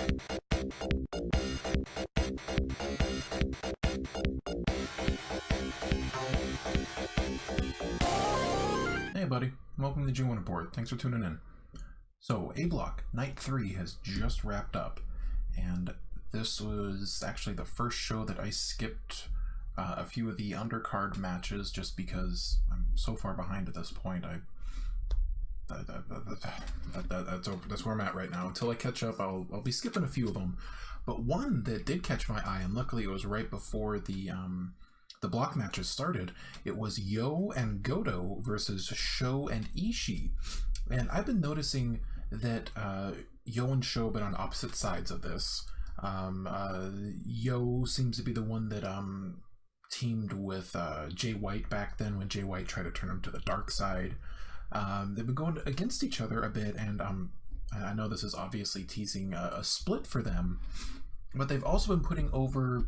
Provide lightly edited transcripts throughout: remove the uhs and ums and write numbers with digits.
Hey buddy, welcome to the G1 Report. Thanks for tuning in. So, A Block, Night 3 has just wrapped up, and this was actually the first show that I skipped a few of the undercard matches just because I'm so far behind at this point. That's where I'm at right now. Until I catch up, I'll be skipping a few of them. But one that did catch my eye, and luckily it was right before the block matches started, it was Yo and Goto versus Sho and Ishii. And I've been noticing that Yo and Sho have been on opposite sides of this. Yo seems to be the one that teamed with Jay White back then when Jay White tried to turn him to the dark side. They've been going against each other a bit, and I know this is obviously teasing a split for them, but they've also been putting over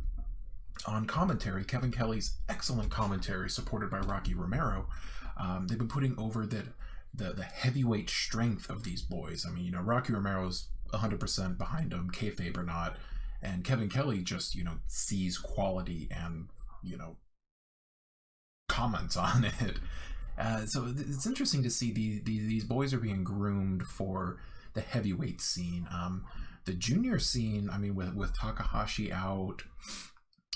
on commentary, Kevin Kelly's excellent commentary supported by Rocky Romero. They've been putting over that the heavyweight strength of these boys. I mean, you know, Rocky Romero's 100% behind him, kayfabe or not, and Kevin Kelly just, you know, sees quality and, you know, comments on it. So it's interesting to see these boys are being groomed for the heavyweight scene. The junior scene, I mean, with Takahashi out,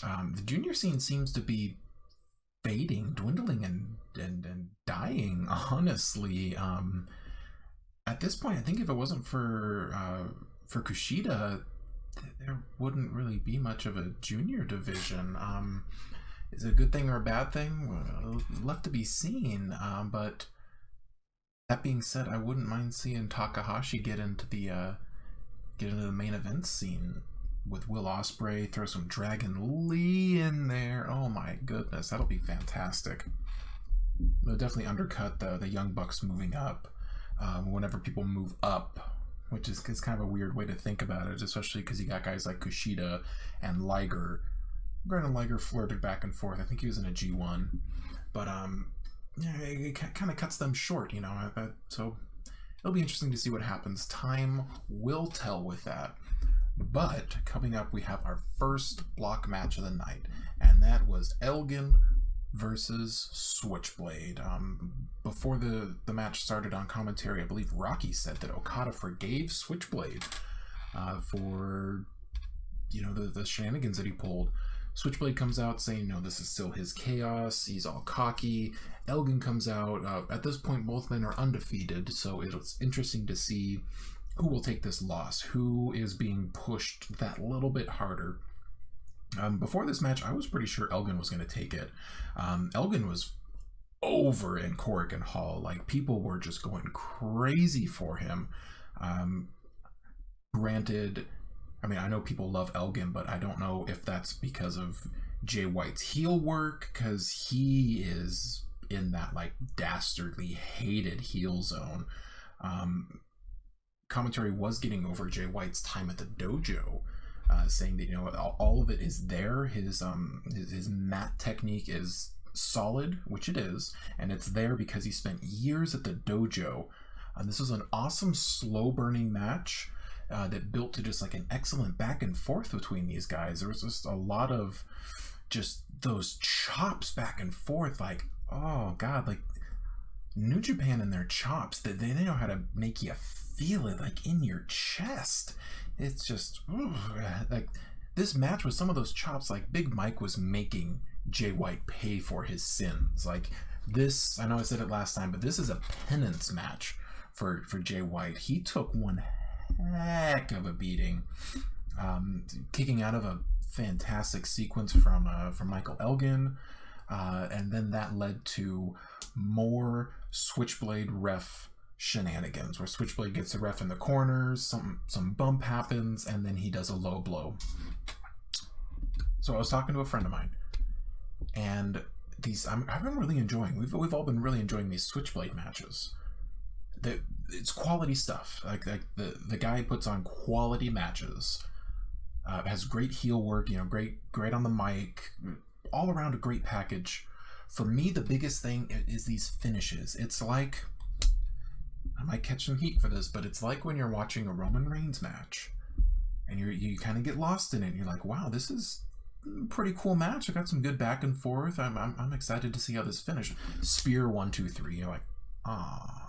the junior scene seems to be fading, dwindling, and dying, honestly. At this point, I think if it wasn't for Kushida, there wouldn't really be much of a junior division. Is it a good thing or a bad thing? Well, left to be seen. But that being said, I wouldn't mind seeing Takahashi get into the main event scene with Will Ospreay, throw some Dragon Lee in there. Oh my goodness, that'll be fantastic. It'll definitely undercut the Young Bucks moving up. Whenever people move up, which is kind of a weird way to think about it, especially because you got guys like Kushida and Liger. Granted, Liger flirted back and forth. I think he was in a G1, but yeah, it kind of cuts them short, you know. So it'll be interesting to see what happens. Time will tell with that. But coming up, we have our first block match of the night, and that was Elgin versus Switchblade. Before the match started on commentary, I believe Rocky said that Okada forgave Switchblade for, you know, the shenanigans that he pulled. Switchblade comes out saying, no, this is still his chaos. He's all cocky. Elgin comes out. At this point, both men are undefeated, so it's interesting to see who will take this loss, who is being pushed that little bit harder. Before this match, I was pretty sure Elgin was going to take it. Elgin was over in Corrigan Hall. Like, people were just going crazy for him. Granted, I mean, I know people love Elgin, but I don't know if that's because of Jay White's heel work, because he is in that, like, dastardly hated heel zone. Commentary was getting over Jay White's time at the dojo, saying that, you know, all of it is there. His mat technique is solid, which it is, and it's there because he spent years at the dojo. This was an awesome slow burning match that built to just like an excellent back and forth between these guys. There was just a lot of just those chops back and forth, like, oh god, like New Japan and their chops, that they know how to make you feel it like in your chest. It's just like this match with some of those chops, like Big Mike was making Jay White pay for his sins. Like this, I know I said it last time, but this is a penance match for Jay White. He took one heck of a beating, kicking out of a fantastic sequence from Michael Elgin, and then that led to more Switchblade ref shenanigans, where Switchblade gets the ref in the corners, some bump happens, and then he does a low blow. So I was talking to a friend of mine, and I've been really enjoying. We've all been really enjoying these Switchblade matches. It's quality stuff. Like the guy puts on quality matches. Has great heel work. You know, great on the mic. All around a great package. For me, the biggest thing is these finishes. It's like, I might catch some heat for this, but it's like when you're watching a Roman Reigns match, and you kind of get lost in it. And you're like, wow, this is a pretty cool match. I got some good back and forth. I'm excited to see how this finished. Spear 1, 2, 3. You're like,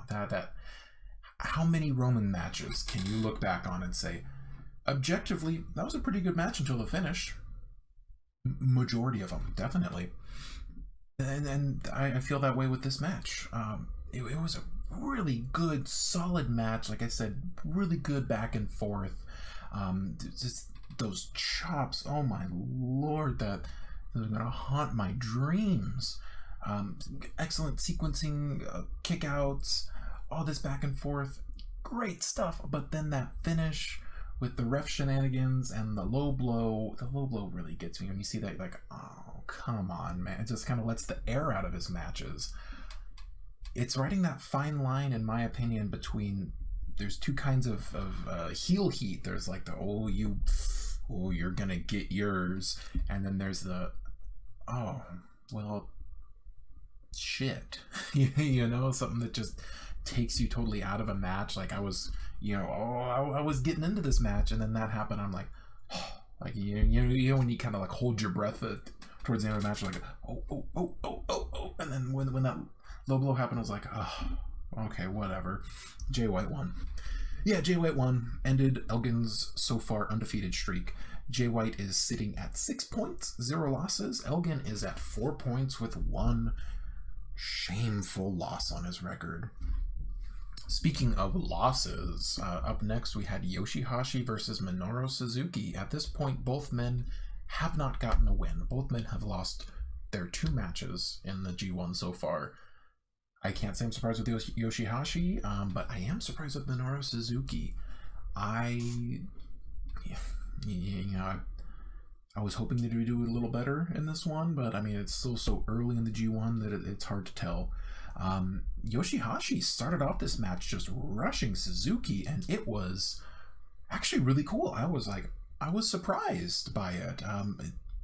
that. How many Roman matches can you look back on and say, objectively, that was a pretty good match until the finish? Majority of them, definitely. And I feel that way with this match. It was a really good, solid match. Like I said, really good back and forth. Just those chops, oh my lord, they're gonna haunt my dreams. Excellent sequencing, kickouts, all this back and forth, great stuff. But then that finish with the ref shenanigans and the low blow really gets me. When you see that, you're like, oh, come on, man. It just kind of lets the air out of his matches. It's riding that fine line, in my opinion, between, there's two kinds of heel heat. There's like the, you're gonna get yours. And then there's the, oh, well, shit. You know, something that just takes you totally out of a match. Like I was, I was getting into this match, and then that happened. I'm like, like you know when you kind of like hold your breath towards the end of the match, you're like, oh, and then when that low blow happened, I was like, oh, okay, whatever. Jay White won. Yeah, Jay White won. Ended Elgin's so far undefeated streak. Jay White is sitting at 6 points, 0 losses. Elgin is at 4 points with 1 shameful loss on his record. Speaking of losses, up next we had Yoshi Hoshi versus Minoru Suzuki. At this point, both men have not gotten a win. Both men have lost their 2 matches in the G1 so far. I can't say I'm surprised with Yoshi Hoshi, but I am surprised with Minoru Suzuki. I was hoping that he would do a little better in this one, but I mean, it's still so early in the G1 that it's hard to tell. Yoshi Hoshi started off this match just rushing Suzuki, and it was actually really cool. I was surprised by it.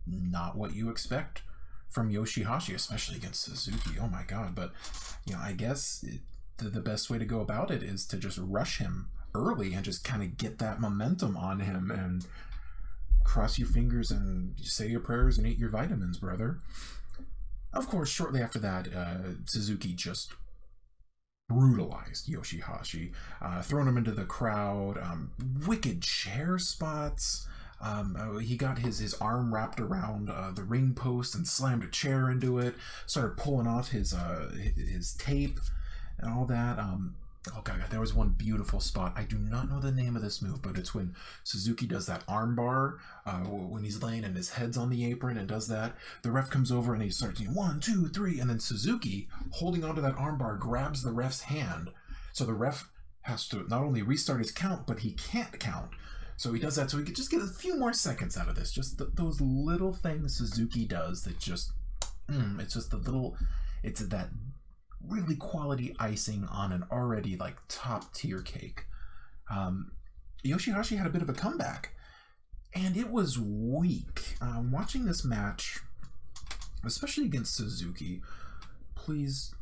Not what you expect from Yoshi Hoshi, especially against Suzuki. Oh my god. But I guess the best way to go about it is to just rush him early and just kind of get that momentum on him, and cross your fingers and say your prayers and eat your vitamins, brother. Of course, shortly after that, Suzuki just brutalized Yoshi Hoshi, throwing him into the crowd, wicked chair spots. He got his arm wrapped around the ring post and slammed a chair into it, started pulling off his tape and all that. Oh god, there was one beautiful spot. I do not know the name of this move, but it's when Suzuki does that arm bar, when he's laying and his head's on the apron and does that. The ref comes over and he starts doing 1, 2, 3, and then Suzuki, holding onto that arm bar, grabs the ref's hand. So the ref has to not only restart his count, but he can't count. So he does that so he could just get a few more seconds out of this. Just those little things Suzuki does that just, it's just it's that really quality icing on an already like top tier cake. Yoshi Hoshi had a bit of a comeback, and it was weak. Watching this match, especially against Suzuki, please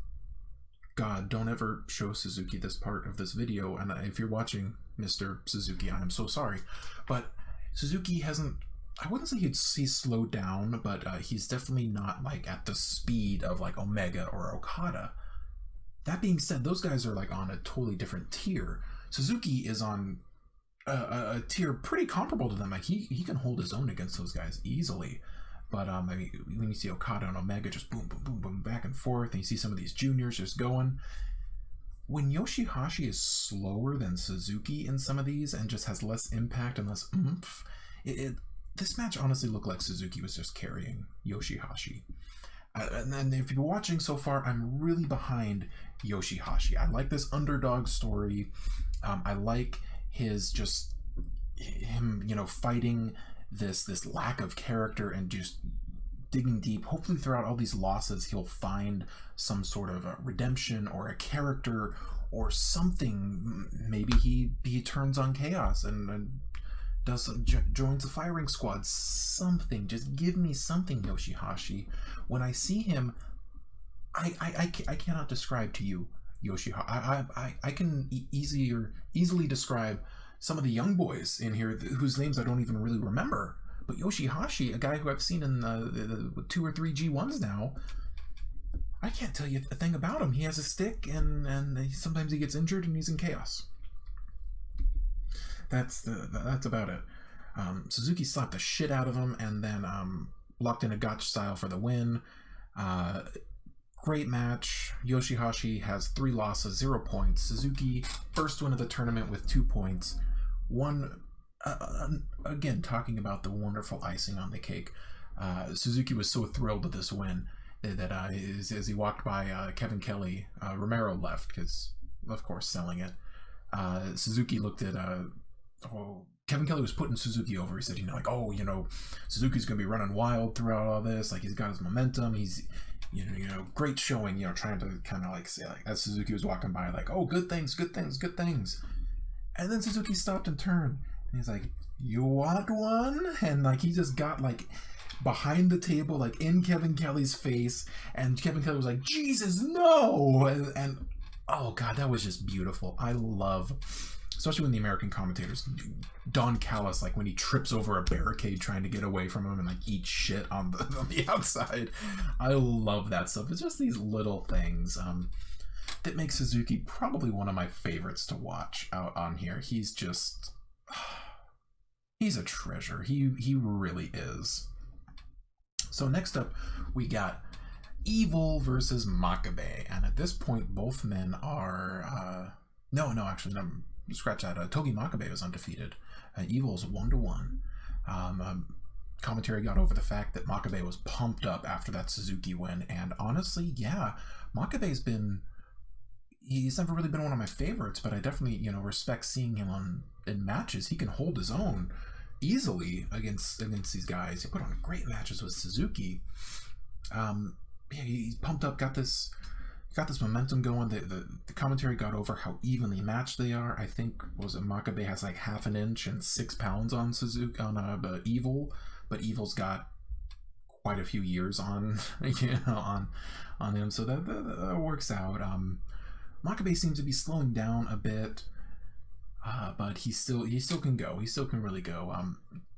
God, don't ever show Suzuki this part of this video. And if you're watching, Mr. Suzuki, I am so sorry, but Suzuki hasn't, I wouldn't say he's slowed down, but he's definitely not like at the speed of like Omega or Okada. That being said, those guys are like on a totally different tier. Suzuki is on a tier pretty comparable to them. Like he can hold his own against those guys easily. But I mean, when you see Okada and Omega just boom, boom, boom, boom, back and forth, and you see some of these juniors just going. When Yoshi Hoshi is slower than Suzuki in some of these and just has less impact and less oomph, this match honestly looked like Suzuki was just carrying Yoshi Hoshi. And then if you're watching so far, I'm really behind Yoshi Hoshi. I like this underdog story. I like him, fighting this lack of character and just digging deep. Hopefully throughout all these losses, he'll find some sort of a redemption or a character or something. Maybe he turns on Chaos and does joins the firing squad. Something. Just give me something, Yoshi Hoshi. When I see him, I cannot describe to you Yoshi Hoshi. I can easily describe some of the young boys in here whose names I don't even really remember. But Yoshi Hoshi, a guy who I've seen in the 2 or 3 G1s now, I can't tell you a thing about him. He has a stick, and sometimes he gets injured, and he's in chaos. That's about it. Suzuki slapped the shit out of him, and then locked in a gotcha style for the win. Great match. Yoshi Hoshi has 3 losses, 0 points. Suzuki, first win of the tournament with 2 points. Again, talking about the wonderful icing on the cake. Suzuki was so thrilled with this win that as he walked by Kevin Kelly, Romero left because, of course, selling it. Suzuki looked at Kevin Kelly was putting Suzuki over. He said, Suzuki's gonna be running wild throughout all this. Like, he's got his momentum. He's great showing. Trying to kind of like say, like, as Suzuki was walking by, like, oh, good things. And then Suzuki stopped and turned, and he's like, you want one? And like he just got like behind the table, like in Kevin Kelly's face, and Kevin Kelly was like, Jesus, no! And oh god, that was just beautiful. I love, especially when the American commentators, Don Callis, like when he trips over a barricade trying to get away from him and like eat shit on the outside. I love that stuff. It's just these little things that make Suzuki probably one of my favorites to watch out on here. He's just, he's a treasure. He really is. So next up, we got Evil versus Maka Bay, and at this point, both men are scratch that. Togi Maka Bay was undefeated. Evil's 1-1. Commentary got over the fact that Maka Bay was pumped up after that Suzuki win, and honestly, yeah, Maka Bay's he's never really been one of my favorites, but I definitely, respect seeing him in matches. He can hold his own easily against these guys. He put on great matches with Suzuki. He's pumped up, got this momentum going. The commentary got over how evenly matched they are. I think Maka Bay has like half an inch and 6 pounds on Suzuki on Evil, but Evil's got quite a few years on on him, so that works out. Maka Bay seems to be slowing down a bit, but he still can go. He still can really go.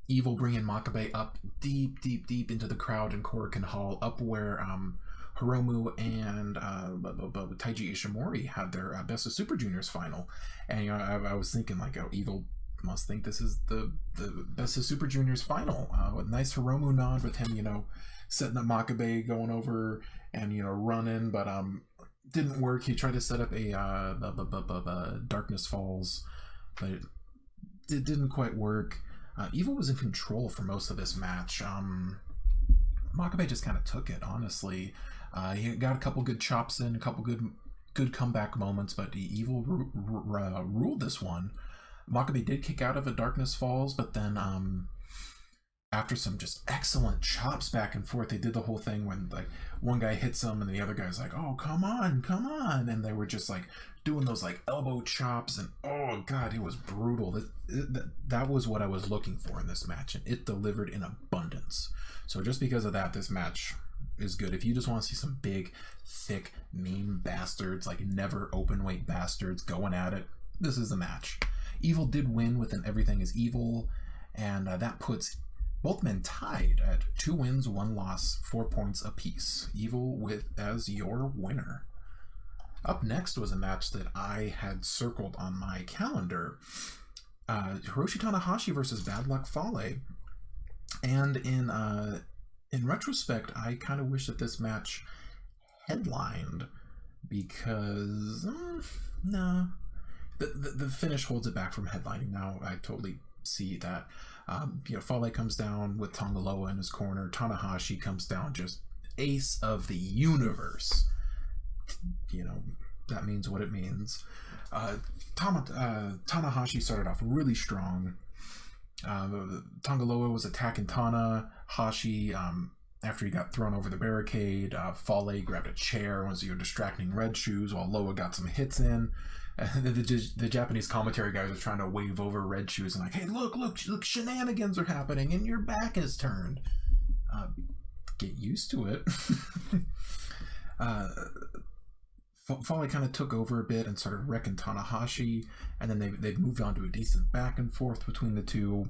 Evil bringing Maka Bay up deep into the crowd in Korakuen Hall, up where Hiromu and Taiji Ishimori had their Best of Super Juniors final. And I was thinking, like, Evil must think this is the Best of Super Juniors final. With nice Hiromu nod with him, setting up Maka Bay, going over and running, but didn't work. He tried to set up a Darkness Falls, but it didn't quite work. Evil was in control for most of this match. Maka Bay just kind of took it, honestly. He got a couple good chops in, a couple good comeback moments, but Evil ruled this one. Maka Bay did kick out of a Darkness Falls, but then after some just excellent chops back and forth, they did the whole thing when like one guy hits him and the other guy's like, oh, come on, and they were just like doing those like elbow chops, and oh god, it was brutal. That was what I was looking for in this match, and it delivered in abundance. So just because of that, this match is good. If you just want to see some big, thick, mean bastards, like never open weight bastards going at it, this is the match. Evil did win with an Everything is Evil, and that puts both men tied at 2 wins, 1 loss, 4 points apiece. Evil as your winner. Up next was a match that I had circled on my calendar. Hiroshi Tanahashi versus Bad Luck Folly. And in retrospect, I kind of wish that this match headlined, because no, the finish holds it back from headlining. Now I totally see that. Folly comes down with Tongaloa in his corner. Tanahashi comes down just ace of the universe. That means what it means. Tanahashi started off really strong. Tongaloa was attacking Tanahashi after he got thrown over the barricade. Folly grabbed a chair and was distracting Red Shoes while Loa got some hits in. And the Japanese commentary guys are trying to wave over Red Shoes and like, hey, look, shenanigans are happening and your back is turned. Get used to it. Folly kind of took over a bit and started wrecking Tanahashi, and then they've moved on to a decent back and forth between the two.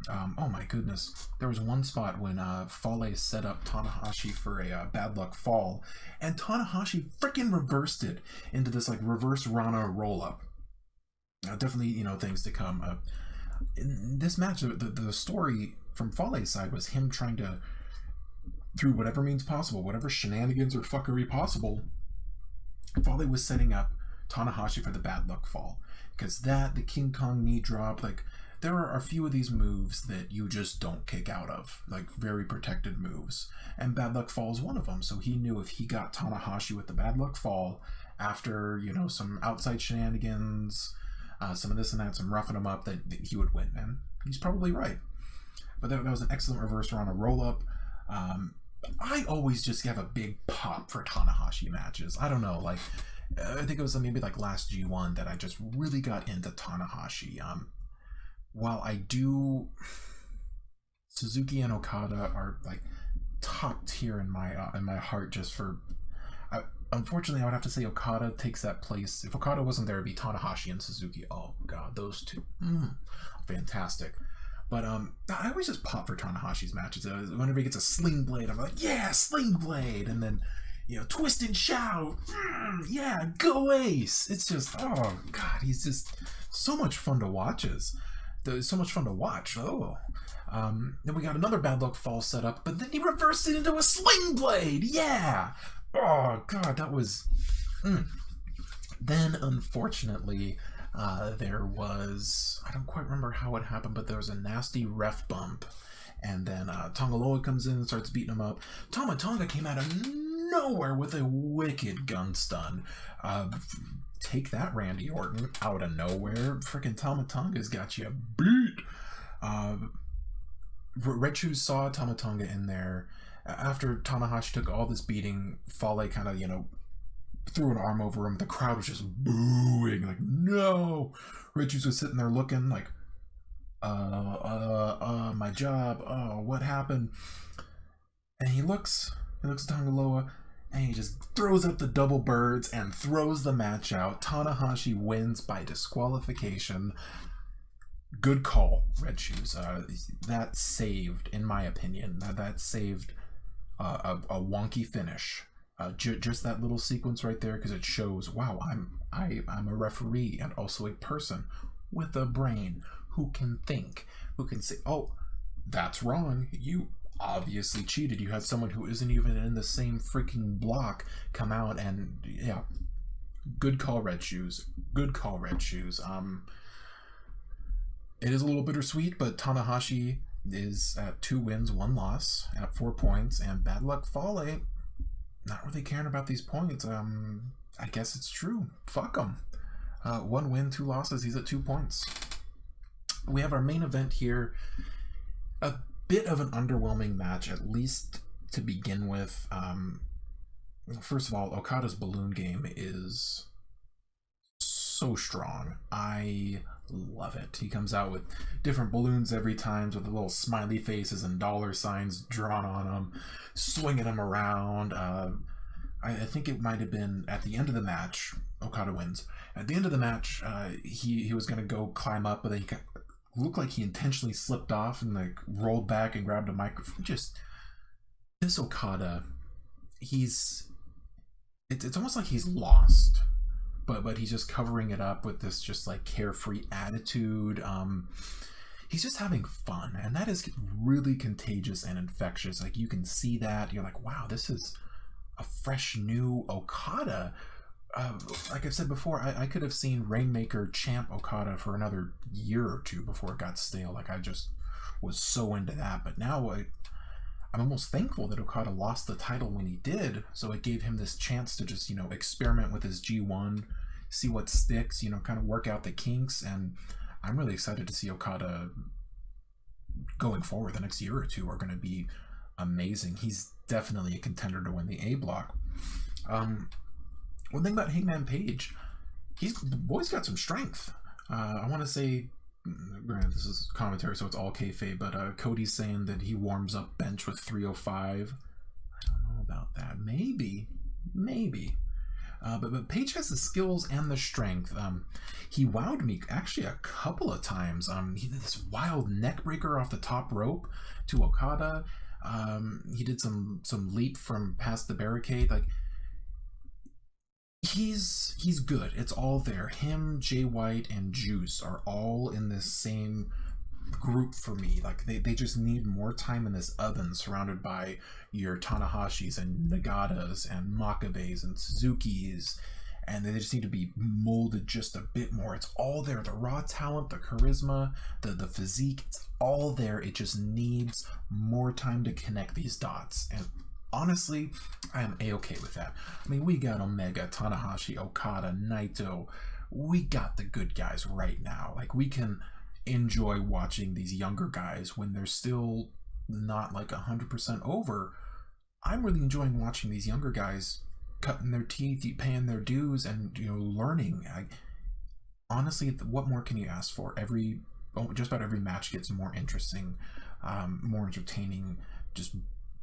Oh my goodness. There was one spot when Folly set up Tanahashi for a bad luck fall, and Tanahashi freaking reversed it into this like reverse Rana roll up. Definitely, things to come. In this match, the story from Folly's side was him trying to, through whatever means possible, whatever shenanigans or fuckery possible, Folly was setting up Tanahashi for the bad luck fall. Because the King Kong knee drop, like, there are a few of these moves that you just don't kick out of, like very protected moves. And bad luck fall is one of them. So he knew if he got Tanahashi with the bad luck fall after, some outside shenanigans, some of this and that, some roughing him up, that he would win. And he's probably right. But that was an excellent reversal on a roll-up. I always just have a big pop for Tanahashi matches. I don't know, like, I think it was maybe like last G1 that I just really got into Tanahashi. While I do, Suzuki and Okada are like top tier in my heart. Just for, unfortunately, I would have to say Okada takes that place. If Okada wasn't there, it'd be Tanahashi and Suzuki. Oh god, those two, fantastic. But I always just pop for Tanahashi's matches. Whenever he gets a sling blade, I'm like, yeah, sling blade, and then twist and shout, yeah, go Ace. It's just, oh god, he's just so much fun to watch. So much fun to watch. Oh, then we got another bad luck fall set up, but then he reversed it into a sling blade. Yeah. Oh god, that was. Then unfortunately, there was, I don't quite remember how it happened, but there was a nasty ref bump, and then Tonga Loa comes in and starts beating him up. Tama Tonga came out of nowhere with a wicked gun stun. Take that, Randy Orton, out of nowhere. Freaking Tama Tonga's got you beat. Red Shoes saw Tama Tonga in there. After Tanahashi took all this beating, Folly kind of, threw an arm over him. The crowd was just booing, like, no. Red Shoes was sitting there looking like, my job, what happened? And he looks at Tonga Loa, and he just throws up the double birds and throws the match out. Tanahashi wins by disqualification. Good call, Red Shoes. That saved, in my opinion, that saved a wonky finish. Just that little sequence right there, because it shows, wow, I'm a referee and also a person with a brain who can think, who can say, oh, that's wrong. You obviously cheated. You had someone who isn't even in the same freaking block come out, and yeah, good call, Red Shoes. Good call, Red Shoes. It is a little bittersweet, but Tanahashi is at 2 wins, 1 loss, at 4 points, and bad luck Folly, not really caring about these points. I guess it's true. Fuck him. 1 win, 2 losses. He's at 2 points. We have our main event here. A bit of an underwhelming match, at least to begin with. First of all, Okada's balloon game is so strong. I love it. He comes out with different balloons every time with the little smiley faces and dollar signs drawn on them, swinging them around. I think it might have been at the end of the match, Okada wins. At the end of the match, he was going to go climb up, but then he looked like he intentionally slipped off and like rolled back and grabbed a microphone. Just this Okada, it's almost like he's lost, but he's just covering it up with this just like carefree attitude. He's just having fun, and that is really contagious and infectious. Like, you can see that. You're like, wow, this is a fresh new Okada. Like I've said before, I could have seen Rainmaker champ Okada for another year or 2 before it got stale. Like, I just was so into that. But now I'm almost thankful that Okada lost the title when he did, so it gave him this chance to just, experiment with his G1, see what sticks, kind of work out the kinks. And I'm really excited to see Okada going forward. The next year or 2 are going to be amazing. He's definitely a contender to win the A block. One thing about Hangman Page, the boy's got some strength. I want to say, granted, this is commentary, so it's all kayfabe, but Cody's saying that he warms up bench with 305. I don't know about that. Maybe. But Page has the skills and the strength. He wowed me actually a couple of times. He did this wild neck breaker off the top rope to Okada. He did some leap from past the barricade. Like, he's good. It's all there. Him, Jay White, and Juice are all in this same group for me. Like, they just need more time in this oven surrounded by your Tanahashis and Nagatas and Maka Bays and Suzukis, and they just need to be molded just a bit more. It's all there. The raw talent, the charisma, the physique, it's all there. It just needs more time to connect these dots. And honestly, I am a-okay with that. I mean, we got Omega, Tanahashi, Okada, Naito. We got the good guys right now. Like, we can enjoy watching these younger guys when they're still not like 100% over. I'm really enjoying watching these younger guys cutting their teeth, paying their dues, and learning. Honestly, what more can you ask for? Just about every match gets more interesting, more entertaining, just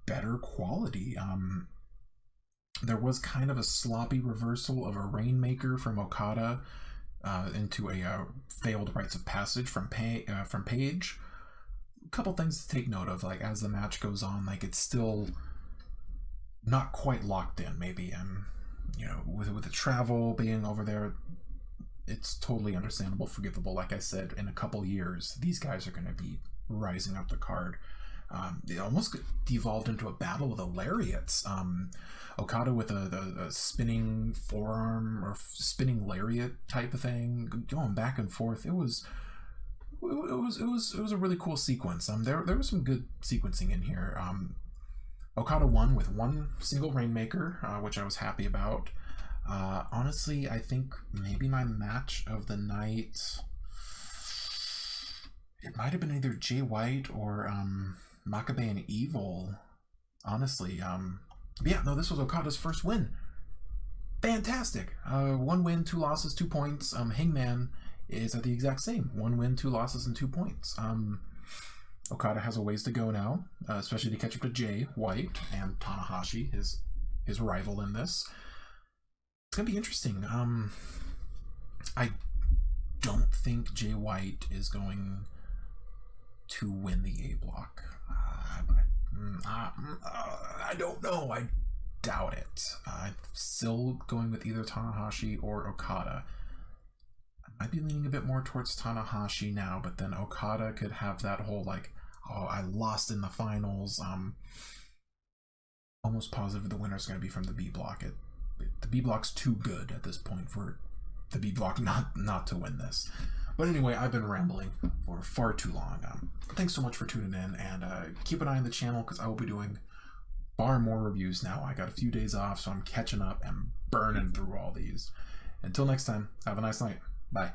better quality. There was kind of a sloppy reversal of a Rainmaker from Okada into a failed rites of passage from Page. A couple things to take note of, like, as the match goes on, like, it's still not quite locked in, maybe, and with the travel being over there, it's totally understandable, forgivable. Like I said, in a couple years, these guys are going to be rising up the card. It almost devolved into a battle of the lariats. Okada with a spinning forearm or spinning lariat type of thing, going back and forth. It was a really cool sequence. There was some good sequencing in here. Okada won with one single Rainmaker, which I was happy about. Honestly, I think maybe my match of the night, it might have been either Jay White or Maka Bay and Evil. Honestly, yeah, no, this was Okada's first win. Fantastic. 1 win, 2 losses, 2 points. Hangman is at the exact same. 1 win, 2 losses, and 2 points. Okada has a ways to go now, especially to catch up to Jay White and Tanahashi, his rival in this. It's gonna be interesting. I don't think Jay White is going to win the A block. I don't know. I doubt it. I'm still going with either Tanahashi or Okada. I might be leaning a bit more towards Tanahashi now, but then Okada could have that whole, like, oh, I lost in the finals. Almost positive the winner's going to be from the B block. The B block's too good at this point for the B block not to win this. But anyway, I've been rambling for far too long. Thanks so much for tuning in, and keep an eye on the channel because I will be doing far more reviews now. I got a few days off, so I'm catching up and burning through all these. Until next time, have a nice night. Bye.